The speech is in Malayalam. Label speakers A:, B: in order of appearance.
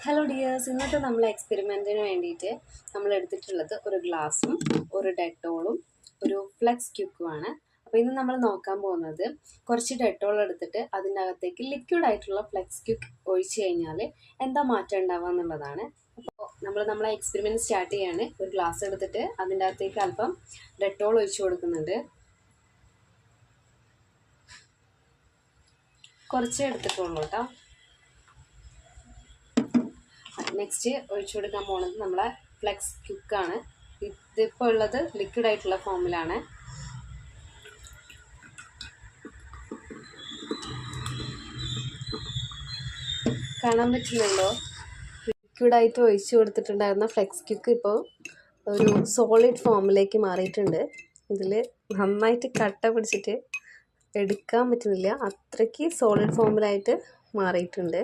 A: ഹലോ ഡിയേഴ്സ്, ഇന്നത്തെ നമ്മളെ എക്സ്പെരിമെൻറ്റിന് വേണ്ടിയിട്ട് നമ്മൾ എടുത്തിട്ടുള്ളത് ഒരു ഗ്ലാസും ഒരു ഡെറ്റോളും ഒരു ഫ്ലെക്സ് ക്യൂക്കുമാണ്. അപ്പോൾ ഇന്ന് നമ്മൾ നോക്കാൻ പോകുന്നത് കുറച്ച് ഡെറ്റോൾ എടുത്തിട്ട് അതിൻ്റെ അകത്തേക്ക് ലിക്വിഡ് ആയിട്ടുള്ള ഫ്ലെക്സ് ക്യൂക്ക് ഒഴിച്ച് കഴിഞ്ഞാൽ എന്താ മാറ്റം ഉണ്ടാവുക എന്നുള്ളതാണ്. അപ്പോൾ നമ്മളെ എക്സ്പെരിമെൻറ്റ് സ്റ്റാർട്ട് ചെയ്യാണ്. ഒരു ഗ്ലാസ് എടുത്തിട്ട് അതിൻ്റെ അകത്തേക്ക് അല്പം ഡെറ്റോൾ ഒഴിച്ച് കൊടുക്കുന്നുണ്ട്. കുറച്ചേ എടുത്തിട്ടുള്ളൂ കേട്ടോ. നെക്സ്റ്റ് ഒഴിച്ചു കൊടുക്കാൻ പോകുന്നത് നമ്മളെ ഫ്ലെക്സ് ക്യൂക്കാണ്. ഇതിപ്പോൾ ഉള്ളത് ലിക്വിഡ് ആയിട്ടുള്ള ഫോമിലാണ്. കാണാൻ പറ്റുന്നുണ്ടോ? ലിക്വിഡായിട്ട് ഒഴിച്ചു കൊടുത്തിട്ടുണ്ടായിരുന്ന ഫ്ലെക്സ് ക്യൂക്ക് ഇപ്പോൾ ഒരു സോളിഡ് ഫോമിലേക്ക് മാറിയിട്ടുണ്ട്. ഇതിൽ നന്നായിട്ട് കട്ട പിടിച്ചിട്ട് എടുക്കാൻ പറ്റുന്നില്ല, അത്രയ്ക്ക് സോളിഡ് ഫോമിലായിട്ട് മാറിയിട്ടുണ്ട്.